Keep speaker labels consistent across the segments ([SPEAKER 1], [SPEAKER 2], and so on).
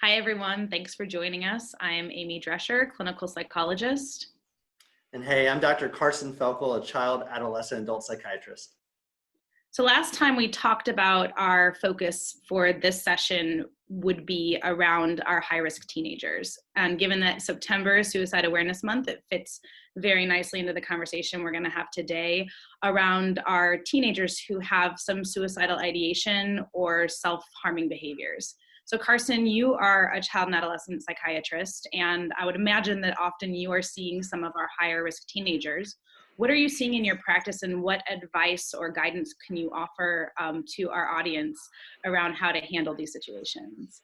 [SPEAKER 1] Hi, everyone. Thanks for joining us. I am Aimee Drescher, clinical psychologist.
[SPEAKER 2] And hey, I'm Dr. Carson Felkel, a child, adolescent, adult psychiatrist.
[SPEAKER 1] So last time we talked about our focus for this session would be around our high-risk teenagers. And given that September is Suicide Awareness Month, it fits very nicely into the conversation we're going to have today around our teenagers who have some suicidal ideation or self-harming behaviors. So Carson, you are a child and adolescent psychiatrist, and I would imagine that often you are seeing some of our higher risk teenagers. What are you seeing in your practice, and what advice or guidance can you offer to our audience around how to handle these situations?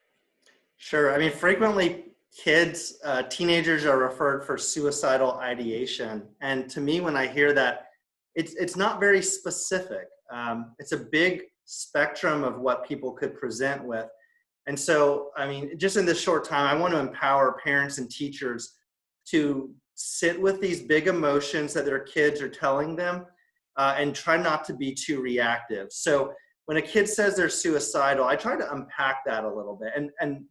[SPEAKER 2] Sure. I mean, frequently teenagers are referred for suicidal ideation. And to me, when I hear that, it's not very specific. It's a big spectrum of what people could present with. And so, I mean, just in this short time, I want to empower parents and teachers to sit with these big emotions that their kids are telling them and try not to be too reactive. So when a kid says they're suicidal, I try to unpack that a little bit. And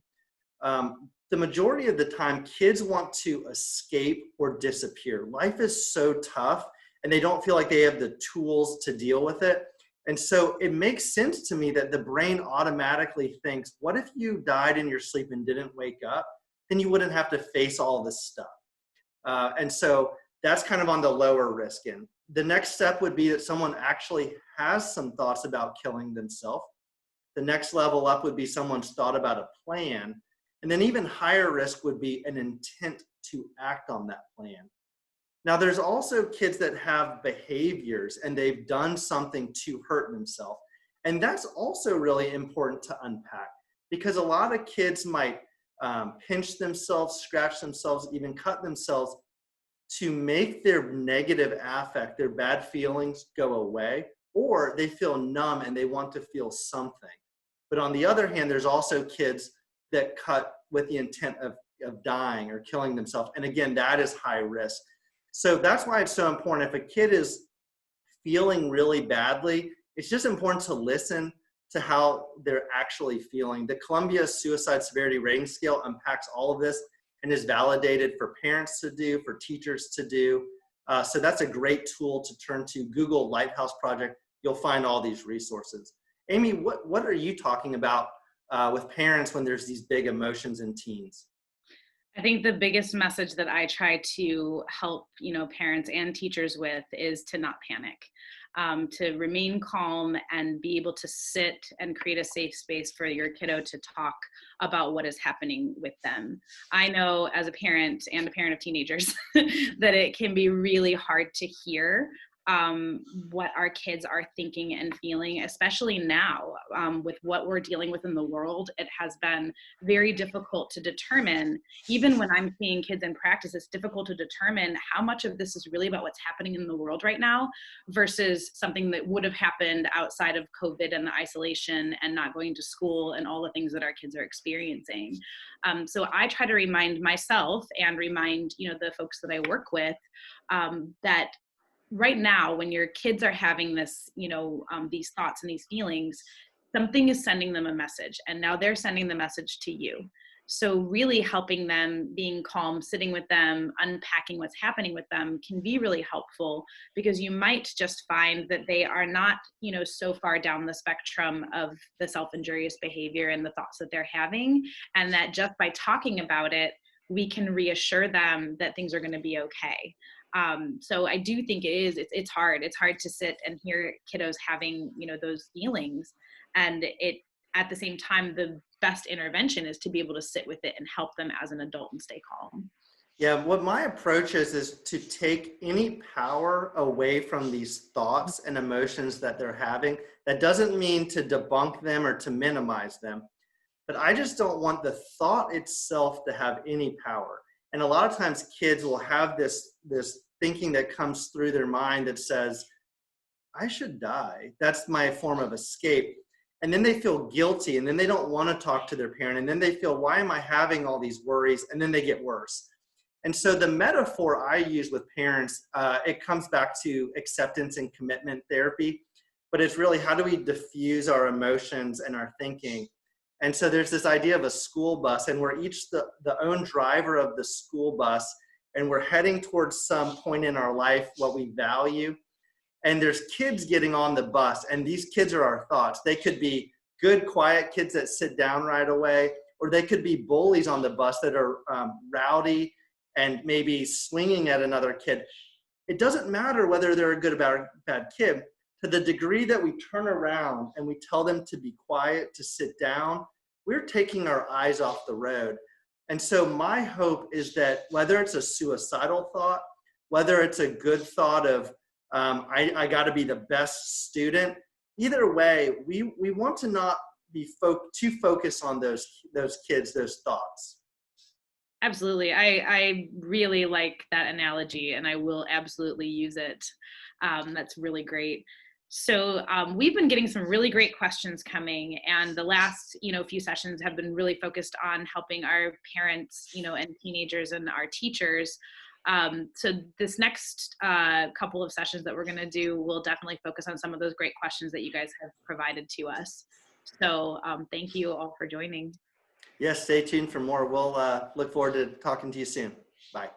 [SPEAKER 2] the majority of the time, kids want to escape or disappear. Life is so tough, and they don't feel like they have the tools to deal with it. And so it makes sense to me that the brain automatically thinks, what if you died in your sleep and didn't wake up? Then you wouldn't have to face all this stuff. And so that's kind of on the lower risk end. The next step would be that someone actually has some thoughts about killing themselves. The next level up would be someone's thought about a plan. And then even higher risk would be an intent to act on that plan. Now, there's also kids that have behaviors and they've done something to hurt themselves. And that's also really important to unpack, because a lot of kids might pinch themselves, scratch themselves, even cut themselves to make their negative affect, their bad feelings go away, or they feel numb and they want to feel something. But on the other hand, there's also kids that cut with the intent of dying or killing themselves. And again, that is high risk. So that's why it's so important. If a kid is feeling really badly, it's just important to listen to how they're actually feeling. The Columbia Suicide Severity Rating Scale unpacks all of this and is validated for parents to do, for teachers to do. So that's a great tool to turn to. Google Lighthouse Project. You'll find all these resources. Aimee, what are you talking about with parents when there's these big emotions in teens?
[SPEAKER 1] I think the biggest message that I try to help, parents and teachers with is to not panic, to remain calm and be able to sit and create a safe space for your kiddo to talk about what is happening with them. I know as a parent and a parent of teenagers that it can be really hard to hear what our kids are thinking and feeling, especially now with what we're dealing with in the world. It has been very difficult to determine, even when I'm seeing kids in practice, it's difficult to determine how much of this is really about what's happening in the world right now versus something that would have happened outside of COVID and the isolation and not going to school and all the things that our kids are experiencing. So I try to remind myself and remind, the folks that I work with that right now, when your kids are having this, these thoughts and these feelings, something is sending them a message, and now they're sending the message to you. So really helping them, being calm, sitting with them, unpacking what's happening with them can be really helpful, because you might just find that they are not, so far down the spectrum of the self-injurious behavior and the thoughts that they're having, and that just by talking about it, we can reassure them that things are going to be okay. So I do think it's hard. It's hard to sit and hear kiddos having, those feelings. And at the same time, the best intervention is to be able to sit with it and help them as an adult and stay calm.
[SPEAKER 2] Yeah, what my approach is to take any power away from these thoughts and emotions that they're having. That doesn't mean to debunk them or to minimize them, but I just don't want the thought itself to have any power. And a lot of times kids will have this thinking that comes through their mind that says, I should die. That's my form of escape. And then they feel guilty, and then they don't want to talk to their parent. And then they feel, why am I having all these worries? And then they get worse. And so the metaphor I use with parents, it comes back to acceptance and commitment therapy. But it's really, how do we diffuse our emotions and our thinking? And so there's this idea of a school bus, and we're each the own driver of the school bus, and we're heading towards some point in our life, what we value. And there's kids getting on the bus, and these kids are our thoughts. They could be good, quiet kids that sit down right away, or they could be bullies on the bus that are rowdy and maybe swinging at another kid. It doesn't matter whether they're a good or bad kid. To the degree that we turn around and we tell them to be quiet, to sit down, we're taking our eyes off the road. And so my hope is that whether it's a suicidal thought, whether it's a good thought of, I got to be the best student, either way, we want to not be too focused on those kids, those thoughts.
[SPEAKER 1] Absolutely. I really like that analogy, and I will absolutely use it. That's really great. So we've been getting some really great questions coming, and the last, few sessions have been really focused on helping our parents, and teenagers and our teachers. So this next couple of sessions that we're going to do will definitely focus on some of those great questions that you guys have provided to us. So thank you all for joining.
[SPEAKER 2] Yes, stay tuned for more. We'll look forward to talking to you soon. Bye.